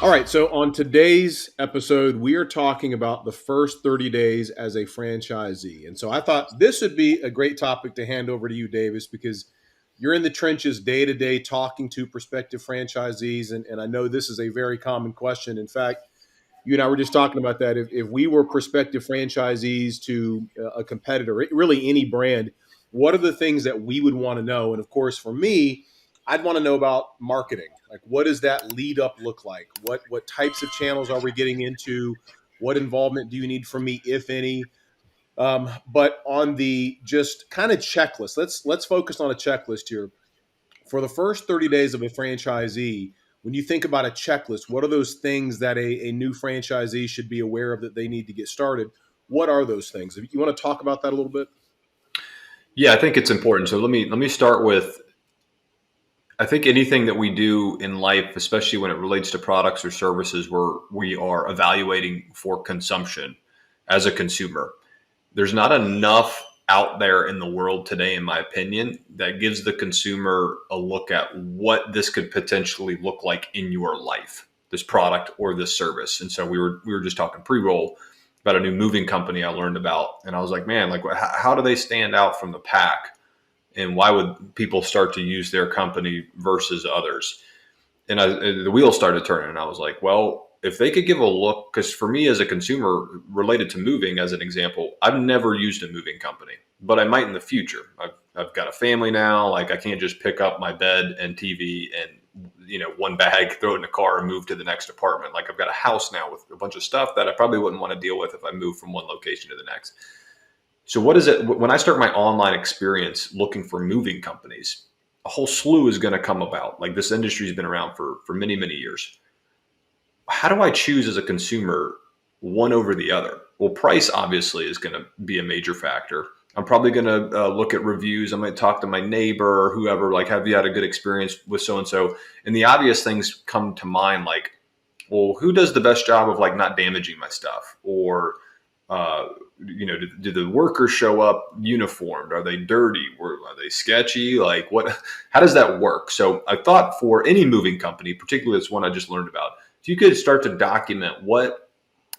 All right. So on today's episode, we are talking about the first 30 days as a franchisee. And so I thought this would be a great topic to hand over to you, Davis, because you're in the trenches day to day talking to prospective franchisees. And I know this is a very common question. In fact, you and I were just talking about that. If we were prospective franchisees to a competitor, really any brand, what are the things that we would want to know? And of course, for me, I'd want to know about marketing. Like, what does that lead up look like? What types of channels are we getting into? What involvement do you need from me, if any? But on the just kind of checklist, let's focus on a checklist here for the first 30 days of a franchisee. When you think about a checklist, what are those things that a new franchisee should be aware of that they need to get started? What are those things? You want to talk about that a little bit? Yeah, I think it's important. So let me start with, I think anything that we do in life, especially when it relates to products or services where we are evaluating for consumption as a consumer, there's not enough out there in the world today, in my opinion, that gives the consumer a look at what this could potentially look like in your life, this product or this service. And so we were just talking pre-roll about a new moving company I learned about, and I was like, man, like how do they stand out from the pack, and why would people start to use their company versus others? And the wheels started turning, and I was like, well, if they could give a look, because for me as a consumer related to moving, as an example, I've never used a moving company, but I might in the future. I've got a family now. Like, I can't just pick up my bed and TV and, one bag, throw it in a car and move to the next apartment. Like, I've got a house now with a bunch of stuff that I probably wouldn't want to deal with if I moved from one location to the next. So what is it when I start my online experience looking for moving companies? A whole slew is going to come about. Like, this industry has been around for many, many years. How do I choose as a consumer one over the other? Well, price obviously is going to be a major factor. I'm probably going to look at reviews. I might talk to my neighbor or whoever, like, have you had a good experience with so-and-so? And the obvious things come to mind, like, well, who does the best job of like not damaging my stuff? Or, uh, do the workers show up uniformed? Are they dirty? Are they sketchy? Like, how does that work? So I thought for any moving company, particularly this one I just learned about, if you could start to document what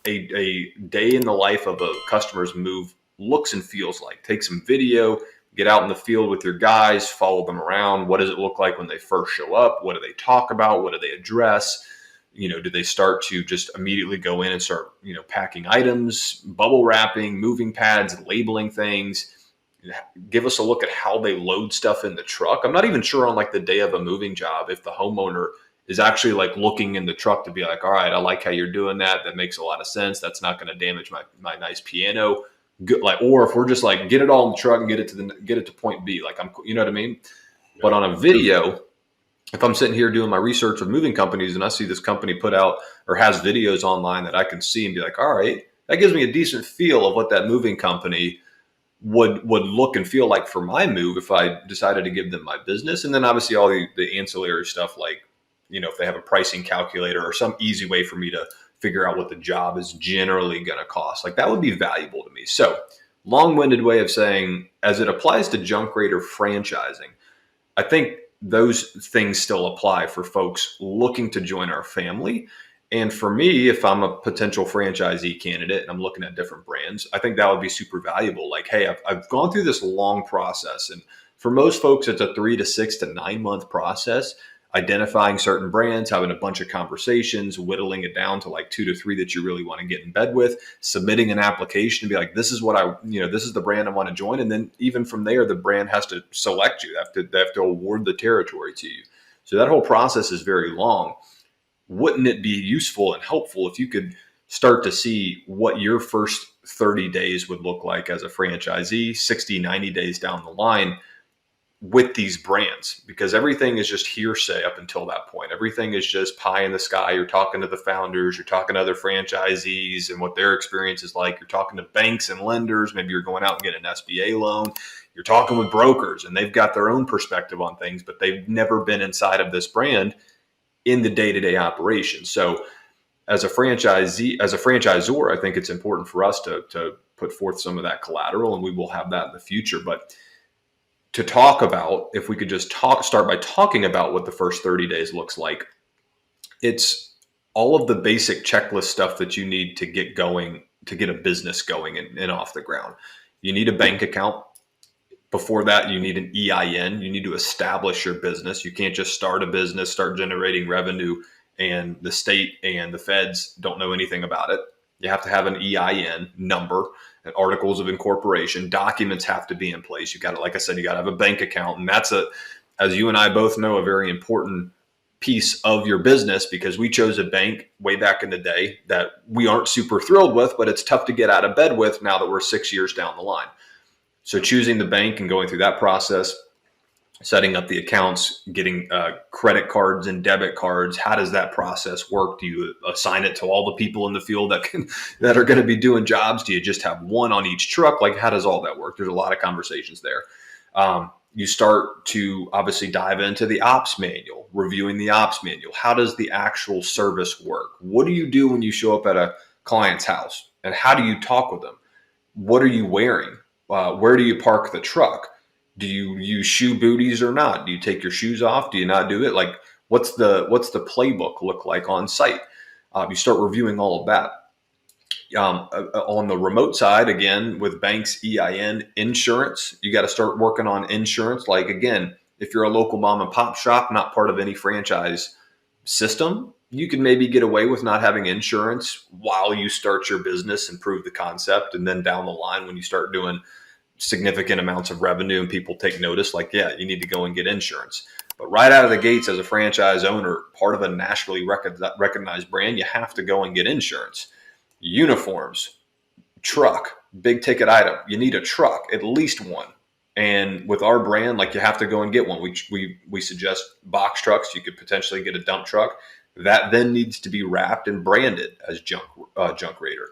a day in the life of a customer's move looks and feels like. Take some video, get out in the field with your guys, follow them around. What does it look like when they first show up? What do they talk about? What do they address? Do they start to just immediately go in and start, packing items, bubble wrapping, moving pads, labeling things? Give us a look at how they load stuff in the truck. I'm not even sure on like the day of a moving job if the homeowner is actually like looking in the truck to be like, all right, I like how you're doing that. That makes a lot of sense. That's not going to damage my nice piano. Good, like, or if we're just like, get it all in the truck and get it to point B. Like, you know what I mean? Yeah. But on a video, if I'm sitting here doing my research of moving companies and I see this company put out or has videos online that I can see and be like, all right, that gives me a decent feel of what that moving company would look and feel like for my move if I decided to give them my business. And then obviously all the ancillary stuff, like, if they have a pricing calculator or some easy way for me to figure out what the job is generally going to cost, like, that would be valuable to me. So, long-winded way of saying, as it applies to junk rate or franchising, I think those things still apply for folks looking to join our family. And for me, if I'm a potential franchisee candidate and I'm looking at different brands, I think that would be super valuable. Like, hey, I've gone through this long process. And for most folks, it's a 3 to 6 to 9 month process, identifying certain brands, having a bunch of conversations, whittling it down to like 2 to 3 that you really want to get in bed with, submitting an application to be like, this is what this is the brand I want to join. And then even from there, the brand has to select you. They have to award the territory to you. So that whole process is very long. Wouldn't it be useful and helpful if you could start to see what your first 30 days would look like as a franchisee, 60, 90 days down the line with these brands? Because everything is just hearsay up until that point. Everything is just pie in the sky. You're talking to the founders, you're talking to other franchisees and what their experience is like. You're talking to banks and lenders. Maybe you're going out and getting an SBA loan. You're talking with brokers and they've got their own perspective on things, but they've never been inside of this brand in the day-to-day operation. So as a franchisor, I think it's important for us to put forth some of that collateral, and we will have that in the future. But to talk about, if we could just start by talking about what the first 30 days looks like, it's all of the basic checklist stuff that you need to get going, to get a business going and off the ground. You need a bank account. Before that, you need an EIN. You need to establish your business. You can't just start a business, start generating revenue, and the state and the feds don't know anything about it. You have to have an EIN number and articles of incorporation. Documents have to be in place. You got to, like I said, you got to have a bank account, and that's as you and I both know, a very important piece of your business, because we chose a bank way back in the day that we aren't super thrilled with, but it's tough to get out of bed with now that we're 6 years down the line. So choosing the bank and going through that process, setting up the accounts, getting credit cards and debit cards. How does that process work? Do you assign it to all the people in the field that are going to be doing jobs? Do you just have one on each truck? Like, how does all that work? There's a lot of conversations there. You start to obviously dive into the ops manual, reviewing the ops manual. How does the actual service work? What do you do when you show up at a client's house? And how do you talk with them? What are you wearing? Where do you park the truck? Do you use shoe booties or not? Do you take your shoes off? Do you not do it? Like, what's the playbook look like on site? You start reviewing all of that. On the remote side, again, with banks, EIN, insurance, you got to start working on insurance. Like, again, if you're a local mom and pop shop, not part of any franchise system, you can maybe get away with not having insurance while you start your business and prove the concept. And then down the line, when you start doing significant amounts of revenue and people take notice, like, yeah, you need to go and get insurance. But right out of the gates, as a franchise owner, part of a nationally recognized brand, you have to go and get insurance. Uniforms, truck, big ticket item. You need a truck, at least one. And with our brand, like, you have to go and get one. We suggest box trucks. You could potentially get a dump truck. That then needs to be wrapped and branded as junk raider.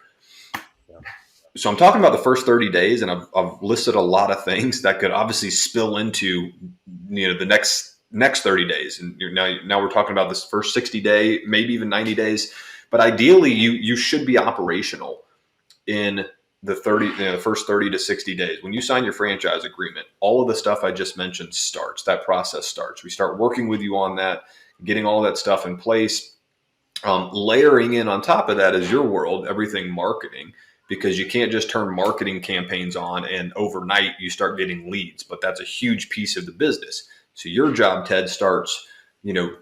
So I'm talking about the first 30 days, and I've listed a lot of things that could obviously spill into, the next 30 days. And now we're talking about this first 60 day, maybe even 90 days. But ideally, you should be operational in the first 30 to 60 days. When you sign your franchise agreement, all of the stuff I just mentioned starts. That process starts. We start working with you on that, getting all that stuff in place. Layering in on top of that is your world, everything marketing, because you can't just turn marketing campaigns on and overnight you start getting leads. But that's a huge piece of the business. So your job, Ted, starts,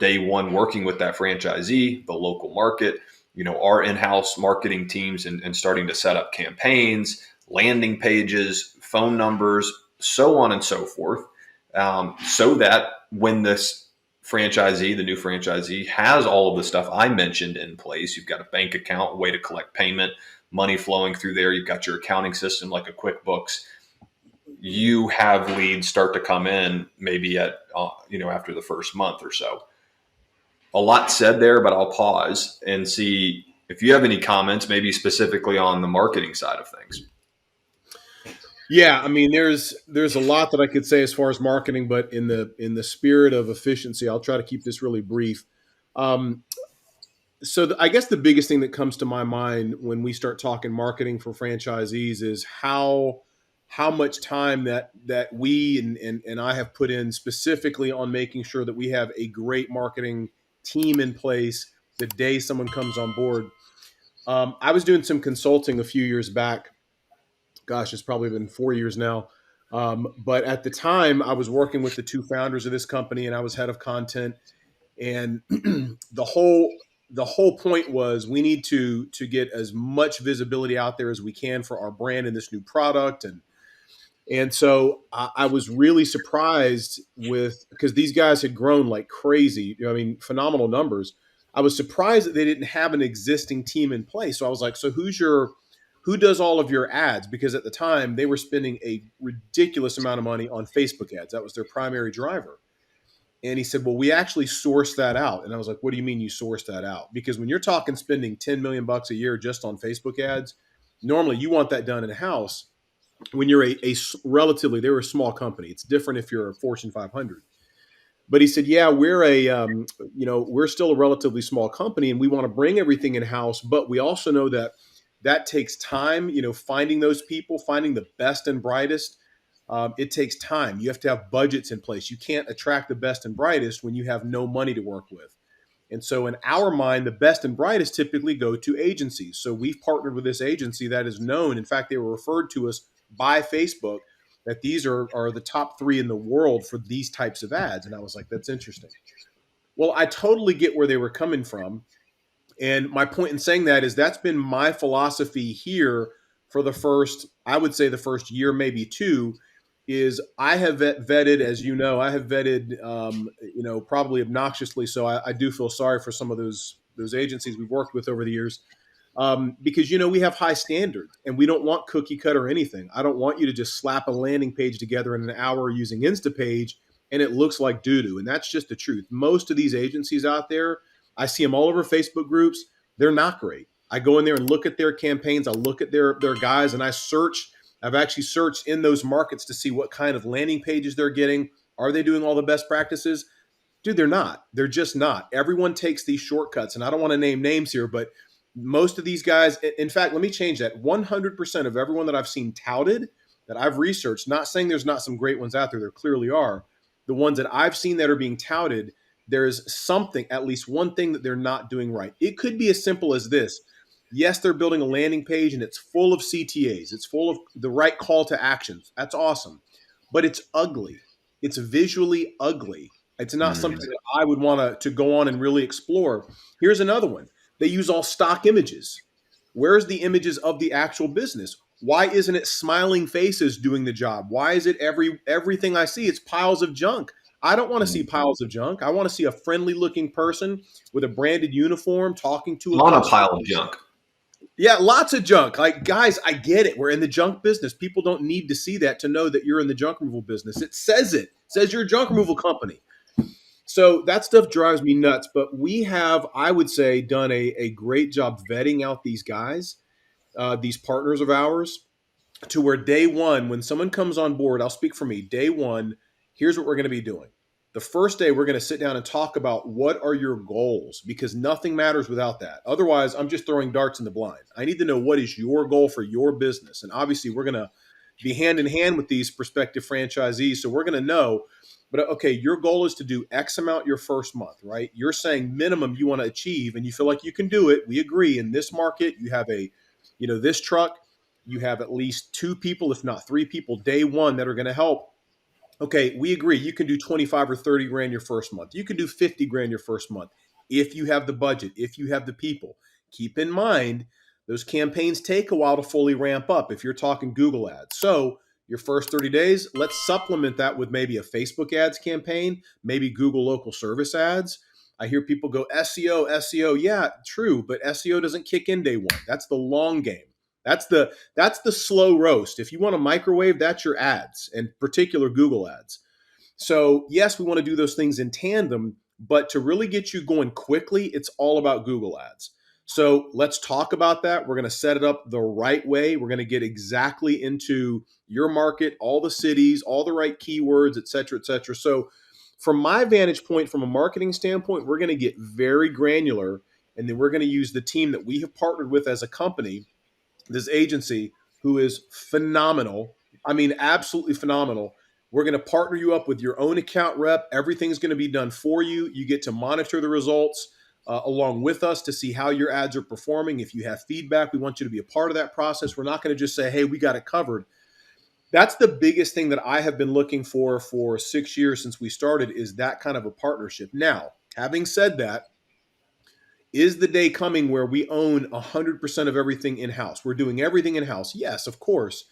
day one, working with that franchisee, the local market, our in-house marketing teams, and starting to set up campaigns, landing pages, phone numbers, so on and so forth. So that when this franchisee, the new franchisee, has all of the stuff I mentioned in place, you've got a bank account, a way to collect payment, money flowing through there. You've got your accounting system like a QuickBooks. You have leads start to come in maybe at, after the first month or so. A lot said there, but I'll pause and see if you have any comments, maybe specifically on the marketing side of things. Yeah, I mean, there's a lot that I could say as far as marketing, but in the spirit of efficiency, I'll try to keep this really brief. I guess the biggest thing that comes to my mind when we start talking marketing for franchisees is how much time that we and I have put in specifically on making sure that we have a great marketing team in place the day someone comes on board. I was doing some consulting a few years back. Gosh, it's probably been 4 years now. But at the time, I was working with the two founders of this company, and I was head of content. And the whole point was we need to get as much visibility out there as we can for our brand and this new product. And so I was really surprised because these guys had grown like crazy. I mean, phenomenal numbers. I was surprised that they didn't have an existing team in place. So I was like, so who does all of your ads? Because at the time they were spending a ridiculous amount of money on Facebook ads. That was their primary driver. And he said, well, we actually source that out. And I was like, what do you mean you source that out? Because when you're talking spending 10 million bucks a year just on Facebook ads, normally you want that done in house. When you're a relatively, they're a small company. It's different if you're a Fortune 500. But he said, yeah, we're still a relatively small company and we want to bring everything in house. But we also know that takes time, finding those people, finding the best and brightest. It takes time. You have to have budgets in place. You can't attract the best and brightest when you have no money to work with. And so in our mind, the best and brightest typically go to agencies. So we've partnered with this agency that is known. In fact, they were referred to us by Facebook that these are the top three in the world for these types of ads. And I was like, that's interesting. Well, I totally get where they were coming from. And my point in saying that is that's been my philosophy here for the first, I would say the first year, maybe two, is I have vetted, as you know, I have vetted, probably obnoxiously. So I do feel sorry for some of those agencies we've worked with over the years, because we have high standards and we don't want cookie cutter anything. I don't want you to just slap a landing page together in an hour using Instapage and it looks like doo doo. And that's just the truth. Most of these agencies out there, I see them all over Facebook groups. They're not great. I go in there and look at their campaigns. I look at their guys and I search. I've actually searched in those markets to see what kind of landing pages they're getting. Are they doing all the best practices? Dude, they're not. They're just not. Everyone takes these shortcuts, and I don't want to name names here, but most of these guys, in fact, let me change that. 100% of everyone that I've seen touted, that I've researched, not saying there's not some great ones out there, there clearly are. The ones that I've seen that are being touted, there's something, at least one thing that they're not doing right. It could be as simple as this. Yes, they're building a landing page and it's full of CTAs. It's full of the right call to actions. That's awesome. But it's ugly. It's visually ugly. It's not something that I would want to go on and really explore. Here's another one. They use all stock images. Where's the images of the actual business? Why isn't it smiling faces doing the job? Why is it everything I see? It's piles of junk. I don't want to see piles of junk. I want to see a friendly looking person with a branded uniform talking to a On a customer. pile of junk. Yeah, lots of junk. Like, guys, I get it. We're in the junk business. People don't need to see that to know that you're in the junk removal business. It says it. It says you're a junk removal company. So that stuff drives me nuts. But we have, I would say, done a great job vetting out these guys, these partners of ours, to where day one, when someone comes on board, I'll speak for me, day one, here's what we're going to be doing. The first day, we're going to sit down and talk about what are your goals, because nothing matters without that. Otherwise, I'm just throwing darts in the blind. I need to know what is your goal for your business. And obviously, we're going to be hand in hand with these prospective franchisees. So we're going to know, but okay, your goal is to do X amount your first month, right? You're saying minimum you want to achieve and you feel like you can do it. We agree. In this market, you have this truck, you have at least two people, if not three people, day one that are going to help. Okay, we agree. You can do 25 or 30 grand your first month. You can do 50 grand your first month if you have the budget, if you have the people. Keep in mind, those campaigns take a while to fully ramp up if you're talking Google ads. So your first 30 days, let's supplement that with maybe a Facebook ads campaign, maybe Google local service ads. I hear people go SEO. Yeah, true, but SEO doesn't kick in day one. That's the long game. That's the slow roast. If you want a microwave, that's your ads, and particular Google ads. So yes, we want to do those things in tandem, but to really get you going quickly, it's all about Google ads. So let's talk about that. We're going to set it up the right way. We're going to get exactly into your market, all the cities, all the right keywords, et cetera, et cetera. So from my vantage point, from a marketing standpoint, we're going to get very granular, and then we're going to use the team that we have partnered with as a company, this agency, who is phenomenal. I mean, absolutely phenomenal. We're going to partner you up with your own account rep. Everything's going to be done for you. You get to monitor the results along with us to see how your ads are performing. If you have feedback, we want you to be a part of that process. We're not going to just say, hey, we got it covered. That's the biggest thing that I have been looking for 6 years since we started, is that kind of a partnership. Now, having said that, is the day coming where we own 100% of everything in-house? We're doing everything in-house. Yes, of course.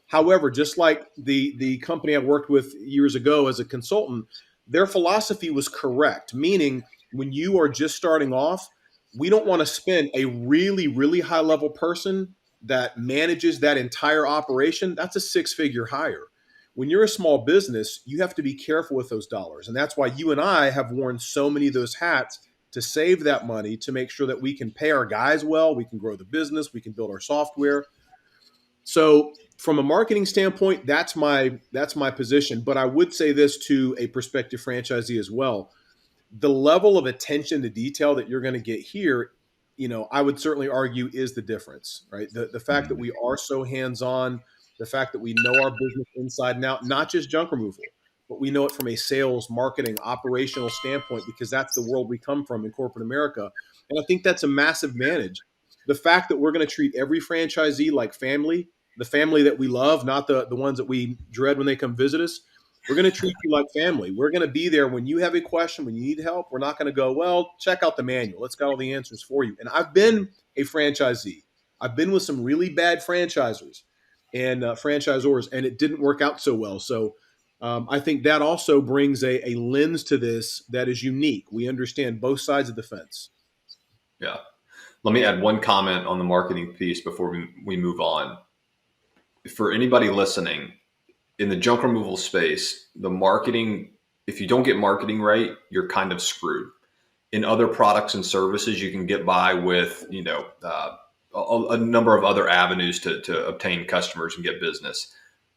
However, just like the company I worked with years ago as a consultant, their philosophy was correct, meaning when you are just starting off, we don't want to spend a really, really high-level person that manages that entire operation. That's a six-figure hire. When you're a small business, you have to be careful with those dollars. And that's why you and I have worn so many of those hats, to save that money, to make sure that we can pay our guys well, we can grow the business, we can build our software. So from a marketing standpoint, that's my position. But I would say this to a prospective franchisee as well. The level of attention to detail that you're going to get here, I would certainly argue is the difference, right? The fact that we are so hands-on, the fact that we know our business inside and out, not just junk removal, but we know it from a sales, marketing, operational standpoint because that's the world we come from in corporate America. And I think that's a massive advantage. The fact that we're going to treat every franchisee like family, the family that we love, not the ones that we dread when they come visit us. We're going to treat you like family. We're going to be there when you have a question, when you need help. We're not going to go, well, check out the manual. It's got all the answers for you. And I've been a franchisee. I've been with some really bad franchisors and franchisors, and it didn't work out so well. So I think that also brings a lens to this that is unique. We understand both sides of the fence. Yeah. Let me add one comment on the marketing piece before we move on. For anybody listening, in the junk removal space, the marketing, if you don't get marketing right, you're kind of screwed. In other products and services, you can get by with, a number of other avenues to obtain customers and get business.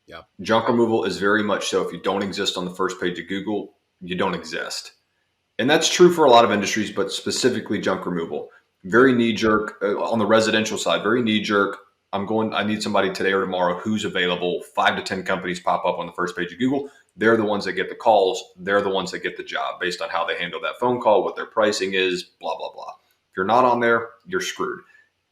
Yeah. Junk removal is very much so. If you don't exist on the first page of Google, you don't exist. And that's true for a lot of industries, but specifically junk removal. Very knee jerk on the residential side, very knee jerk. I need somebody today or tomorrow who's available. 5 to 10 companies pop up on the first page of Google. They're the ones that get the calls. They're the ones that get the job based on how they handle that phone call, what their pricing is, blah, blah, blah. If you're not on there, you're screwed.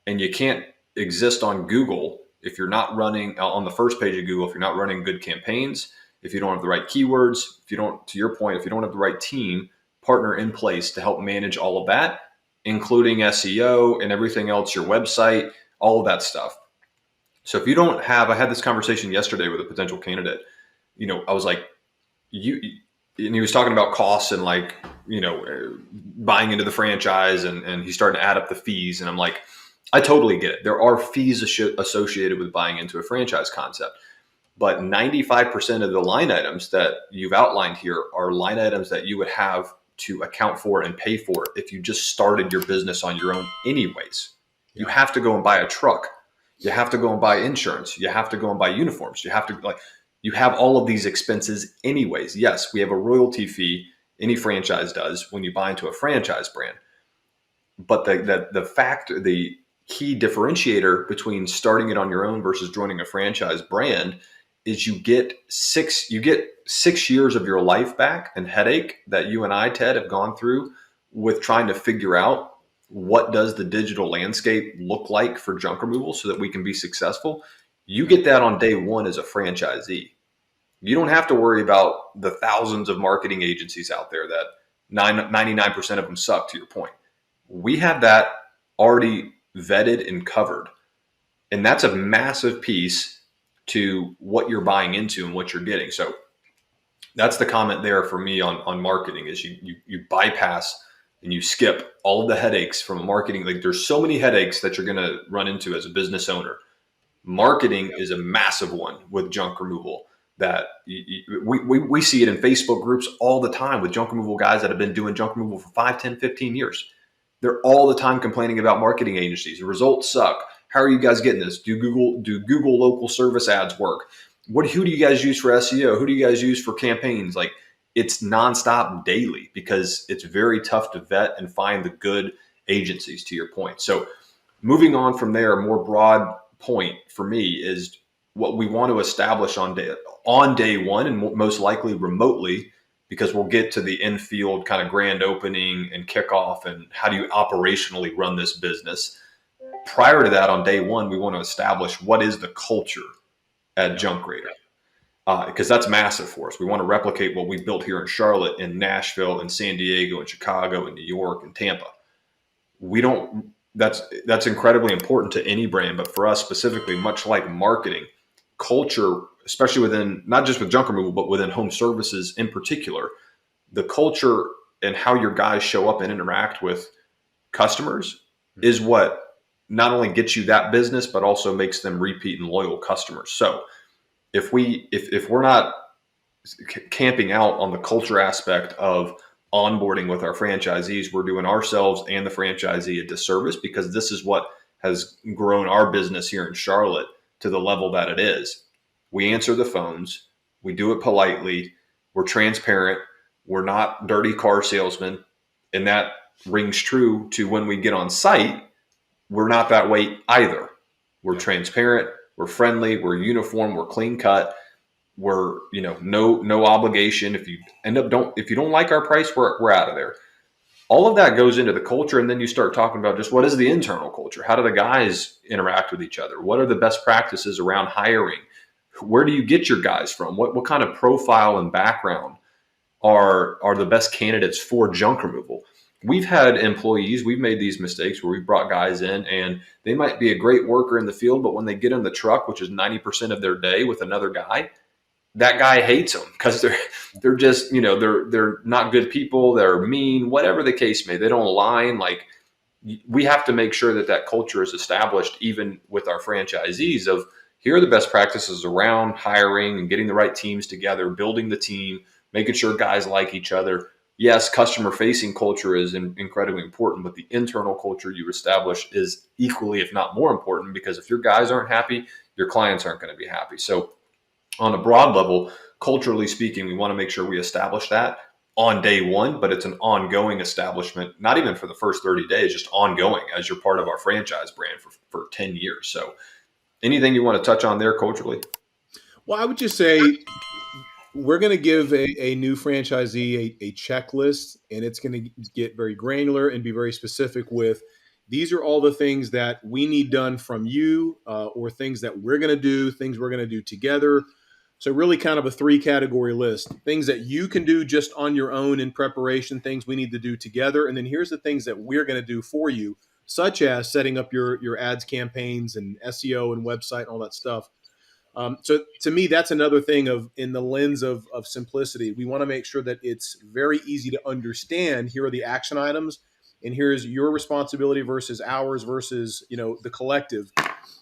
And you can't exist on Google if you're not running on the first page of Google, if you're not running good campaigns, if you don't have the right keywords, if you don't, to your point, if you don't have the right team partner in place to help manage all of that, including SEO and everything else, your website, all of that stuff. So if you don't have, I had this conversation yesterday with a potential candidate, I was like, and he was talking about costs and buying into the franchise and he's starting to add up the fees. And I'm like, I totally get it. There are fees associated with buying into a franchise concept, but 95% of the line items that you've outlined here are line items that you would have to account for and pay for if you just started your business on your own anyways. You have to go and buy a truck. You have to go and buy insurance. You have to go and buy uniforms. You have all of these expenses anyways. Yes, we have a royalty fee. Any franchise does when you buy into a franchise brand. But the key differentiator between starting it on your own versus joining a franchise brand is you get 6 years of your life back and headache that you and I, Ted, have gone through with trying to figure out what does the digital landscape look like for junk removal so that we can be successful. You get that on day one as a franchisee. You don't have to worry about the thousands of marketing agencies out there that 99% of them suck, to your point. We have that already vetted and covered. And that's a massive piece to what you're buying into and what you're getting. So that's the comment there for me on marketing is you bypass and you skip all of the headaches from marketing. Like there's so many headaches that you're going to run into as a business owner. Marketing is a massive one with junk removal that we see it in Facebook groups all the time with junk removal guys that have been doing junk removal for 5, 10, 15 years. They're all the time complaining about marketing agencies. The results suck. How are you guys getting this? Do Google local service ads work? Who do you guys use for SEO? Who do you guys use for campaigns? Like it's nonstop daily because it's very tough to vet and find the good agencies, to your point. So moving on from there, a more broad point for me is what we want to establish on day one and most likely remotely, because we'll get to the in-field kind of grand opening and kickoff and how do you operationally run this business. Prior to that, on day one, we want to establish what is the culture at Junk Raider, because that's massive for us. We want to replicate what we've built here in Charlotte, in Nashville, in San Diego, in Chicago, in New York, and Tampa. That's incredibly important to any brand, but for us specifically, much like marketing, culture, especially within, not just with junk removal, but within home services in particular, the culture and how your guys show up and interact with customers is what not only gets you that business, but also makes them repeat and loyal customers. So if we're not camping out on the culture aspect of onboarding with our franchisees, we're doing ourselves and the franchisee a disservice, because this is what has grown our business here in Charlotte to the level that it is. We answer the phones. We do it politely. We're transparent. We're not dirty car salesmen. And that rings true to when we get on site. We're not that way either. We're transparent. We're friendly. We're uniform. We're clean cut. We're, no obligation. If you if you don't like our price, we're out of there. All of that goes into the culture. And then you start talking about just what is the internal culture? How do the guys interact with each other? What are the best practices around hiring? Where do you get your guys from? What kind of profile and background are the best candidates for junk removal? We've had employees, we've made these mistakes where we've brought guys in and they might be a great worker in the field, but when they get in the truck, which is 90% of their day with another guy, that guy hates them because they're just, they're not good people, they're mean, whatever the case may, they don't align. Like, we have to make sure that that culture is established even with our franchisees of, here are the best practices around hiring and getting the right teams together, building the team, making sure guys like each other. Yes, customer facing culture is incredibly important, but the internal culture you establish is equally, if not more important, because if your guys aren't happy, your clients aren't going to be happy. So on a broad level, culturally speaking, we want to make sure we establish that on day one, but it's an ongoing establishment, not even for the first 30 days, just ongoing as you're part of our franchise brand for 10 years. So anything you want to touch on there culturally? Well, I would just say we're going to give a new franchisee a checklist, and it's going to get very granular and be very specific with, these are all the things that we need done from you, or things that we're going to do, things we're going to do together. So really kind of a 3-category list: things that you can do just on your own in preparation, things we need to do together. And then here's the things that we're going to do for you, such as setting up your ads campaigns and SEO and website and all that stuff. So to me, that's another thing of, in the lens of simplicity, we want to make sure that it's very easy to understand. Here are the action items, and here's your responsibility versus ours versus, the collective.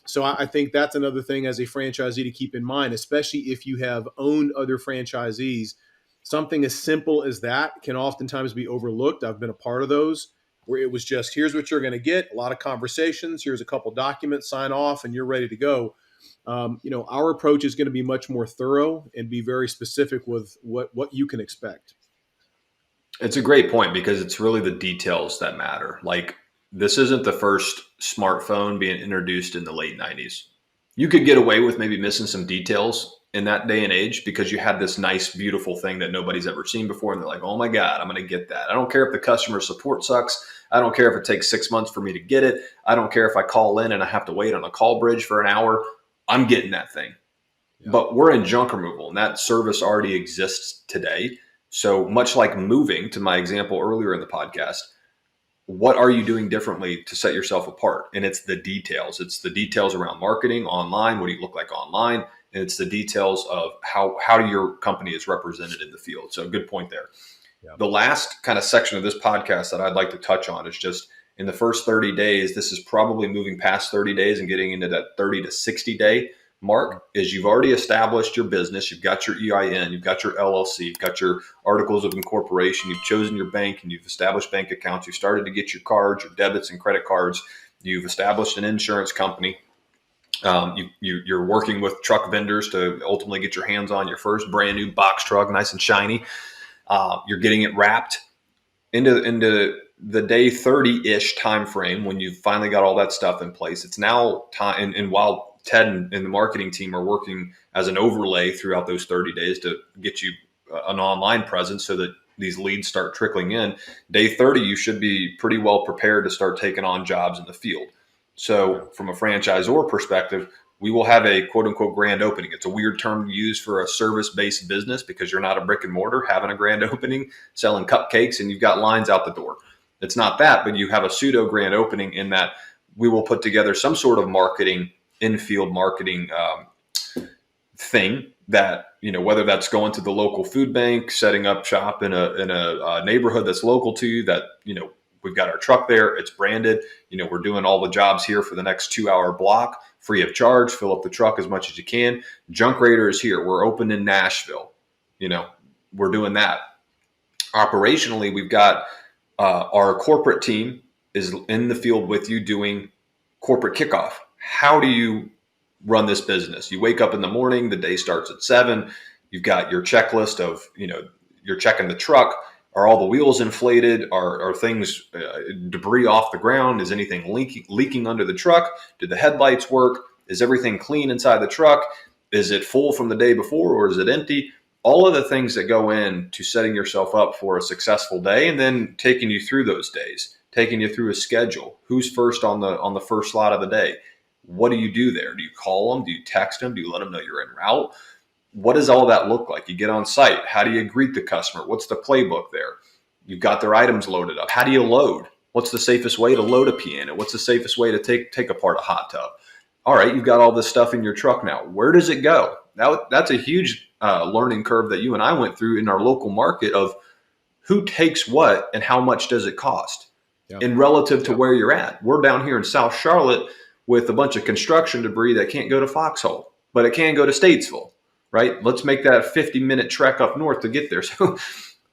So I think that's another thing as a franchisee to keep in mind, especially if you have owned other franchisees. Something as simple as that can oftentimes be overlooked. I've been a part of those where it was just, here's what you're going to get, a lot of conversations, here's a couple documents, sign off, and you're ready to go. Our approach is going to be much more thorough and be very specific with what you can expect. It's a great point because it's really the details that matter. Like, this isn't the first smartphone being introduced in the late 90s. You could get away with maybe missing some details in that day and age because you had this nice, beautiful thing that nobody's ever seen before. And they're like, oh my God, I'm going to get that. I don't care if the customer support sucks. I don't care if it takes 6 months for me to get it. I don't care if I call in and I have to wait on a call bridge for an hour. I'm getting that thing. Yeah. But we're in junk removal, and that service already exists today. So much like moving, to my example earlier in the podcast, what are you doing differently to set yourself apart? And it's the details. It's the details around marketing online. What do you look like online? And it's the details of how your company is represented in the field. So good point there. Yeah. The last kind of section of this podcast that I'd like to touch on is just, in the first 30 days, this is probably moving past 30 days and getting into that 30 to 60 day mark, is you've already established your business. You've got your EIN, you've got your LLC, you've got your articles of incorporation, you've chosen your bank, and you've established bank accounts. You've started to get your cards, your debits and credit cards. You've established an insurance company. You're working with truck vendors to ultimately get your hands on your first brand new box truck, nice and shiny. You're getting it wrapped into the day 30-ish time frame. When you've finally got all that stuff in place, it's now time. And while Ted and the marketing team are working as an overlay throughout those 30 days to get you an online presence so that these leads start trickling in, day 30, you should be pretty well prepared to start taking on jobs in the field. So from a franchisor perspective, we will have a quote unquote grand opening. It's a weird term to use for a service-based business because you're not a brick and mortar having a grand opening, selling cupcakes, and you've got lines out the door. It's not that, but you have a pseudo grand opening in that we will put together some sort of marketing, in-field marketing thing that, whether that's going to the local food bank, setting up shop in a neighborhood that's local to you, that, we've got our truck there, it's branded, we're doing all the jobs here for the next 2-hour block, free of charge, fill up the truck as much as you can. Junk Raider is here. We're open in Nashville. We're doing that. Operationally, we've got our corporate team is in the field with you doing corporate kickoff. How do you run this business? You wake up in the morning, the day starts at 7. You've got your checklist of, you're checking the truck. Are all the wheels inflated? Are things debris off the ground? Is anything leaking under the truck? Do the headlights work? Is everything clean inside the truck? Is it full from the day before or is it empty? All of the things that go into setting yourself up for a successful day, and then taking you through those days, taking you through a schedule. Who's first on the first slot of the day? What do you do there? Do you call them? Do you text them? Do you let them know you're en route? What does all that look like? You get on site. How do you greet the customer? What's the playbook there? You've got their items loaded up. How do you load? What's the safest way to load a piano? What's the safest way to take apart a hot tub? All right, you've got all this stuff in your truck now. Where does it go? That's a huge learning curve that you and I went through in our local market of who takes what and how much does it cost, and relative to where you're at. We're down here in South Charlotte with a bunch of construction debris that can't go to Foxhole, but it can go to Statesville, right? Let's make that a 50-minute trek up north to get there. So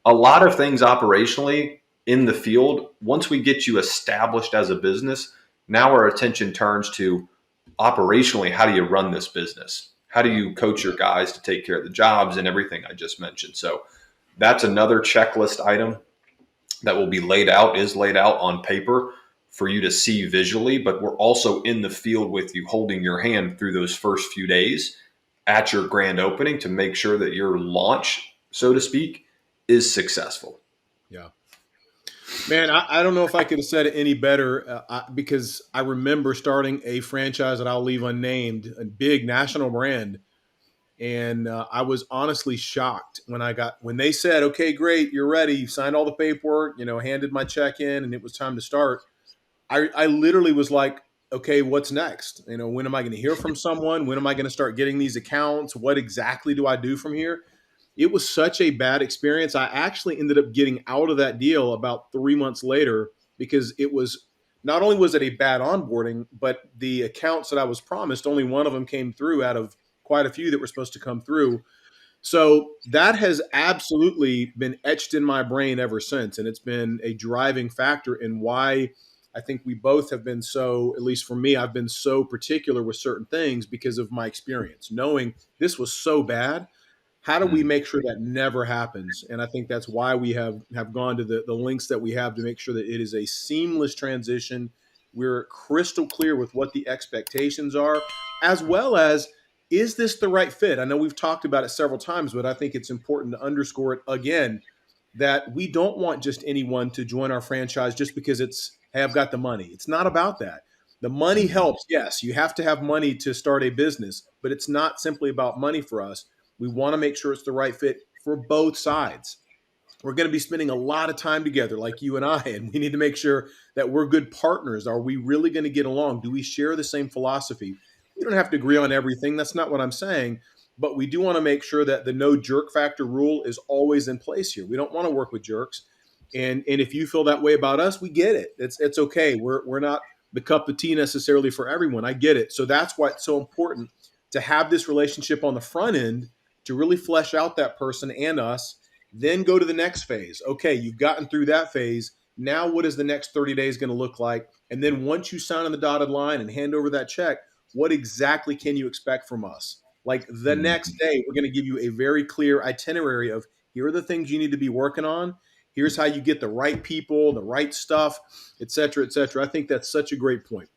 a lot of things operationally in the field, once we get you established as a business, now our attention turns to operationally, how do you run this business? How do you coach your guys to take care of the jobs and everything I just mentioned? So that's another checklist item that will be laid out on paper for you to see visually, but we're also in the field with you, holding your hand through those first few days at your grand opening to make sure that your launch, so to speak, is successful. Yeah. Man, I don't know if I could have said it any better because I remember starting a franchise that I'll leave unnamed, a big national brand. And I was honestly shocked when they said, okay, great, you're ready. You signed all the paperwork, handed my check in, and it was time to start. I literally was like, okay, what's next? When am I going to hear from someone? When am I going to start getting these accounts? What exactly do I do from here? It was such a bad experience. I actually ended up getting out of that deal about 3 months later because it was not only was it a bad onboarding, but the accounts that I was promised, only one of them came through out of quite a few that were supposed to come through. So that has absolutely been etched in my brain ever since. And it's been a driving factor in why I think we both have been so, at least for me, I've been so particular with certain things because of my experience, knowing this was so bad. How do we make sure that never happens? And I think that's why we have gone to the links that we have to make sure that it is a seamless transition. We're crystal clear with what the expectations are, as well as, is this the right fit? I know we've talked about it several times, but I think it's important to underscore it again, that we don't want just anyone to join our franchise just because it's, hey, I've got the money. It's not about that. The money helps. Yes, you have to have money to start a business, but it's not simply about money for us. We want to make sure it's the right fit for both sides. We're going to be spending a lot of time together, like you and I, and we need to make sure that we're good partners. Are we really going to get along? Do we share the same philosophy? We don't have to agree on everything. That's not what I'm saying. But we do want to make sure that the no jerk factor rule is always in place here. We don't want to work with jerks. And if you feel that way about us, we get it. It's okay. We're not the cup of tea necessarily for everyone. I get it. So that's why it's so important to have this relationship on the front end to really flesh out that person and us, then go to the next phase. Okay, you've gotten through that phase. Now what is the next 30 days going to look like? And then once you sign on the dotted line and hand over that check, what exactly can you expect from us? Like the next day, we're going to give you a very clear itinerary of, here are the things you need to be working on. Here's how you get the right people, the right stuff, et cetera, et cetera. I think that's such a great point.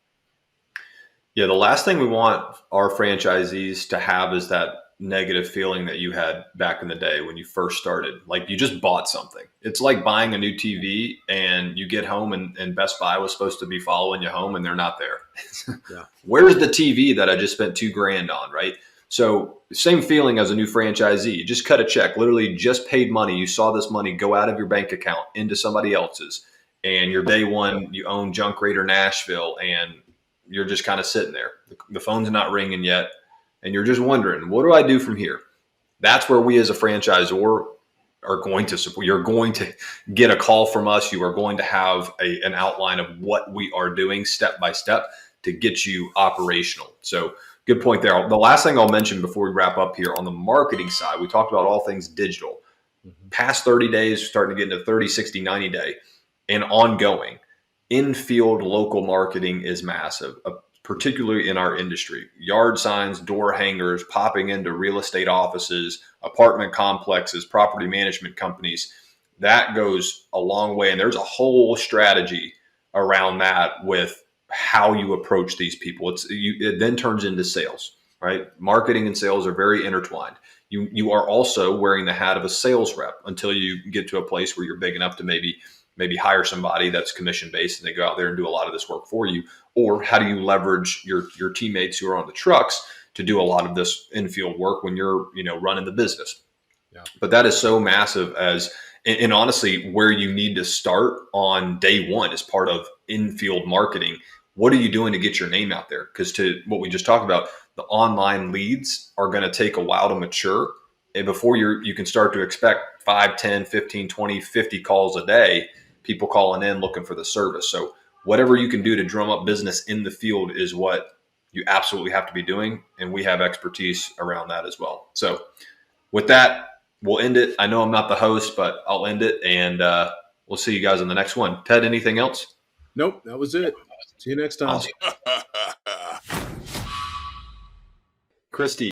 Yeah, the last thing we want our franchisees to have is that negative feeling that you had back in the day when you first started. Like you just bought something. It's like buying a new TV and you get home and Best Buy was supposed to be following you home and they're not there. Yeah. Where's the TV that I just spent $2,000 on, right? So same feeling as a new franchisee. You just cut a check, literally just paid money. You saw this money go out of your bank account into somebody else's, and your day one, you own Junk Raider Nashville, and you're just kind of sitting there. The phone's not ringing yet. And you're just wondering, what do I do from here? That's where we as a franchisor are going to support. You're going to get a call from us. You are going to have an outline of what we are doing step by step to get you operational. So good point there. The last thing I'll mention before we wrap up here on the marketing side, we talked about all things digital. Past 30 days, starting to get into 30, 60, 90 day and ongoing. In-field local marketing is massive, particularly in our industry. Yard signs, door hangers, popping into real estate offices, apartment complexes, property management companies. That goes a long way. And there's a whole strategy around that with how you approach these people. It then turns into sales, right? Marketing and sales are very intertwined. You are also wearing the hat of a sales rep until you get to a place where you're big enough to maybe hire somebody that's commission based and they go out there and do a lot of this work for you. Or how do you leverage your teammates who are on the trucks to do a lot of this infield work when you're running the business? Yeah. But that is so massive and honestly, where you need to start on day one as part of infield marketing. What are you doing to get your name out there? Because to what we just talked about, the online leads are going to take a while to mature. And before you can start to expect 5, 10, 15, 20, 50 calls a day, people calling in looking for the service. So whatever you can do to drum up business in the field is what you absolutely have to be doing. And we have expertise around that as well. So with that, we'll end it. I know I'm not the host, but I'll end it, and we'll see you guys in the next one. Ted, anything else? Nope, that was it. See you next time. Awesome. Christy,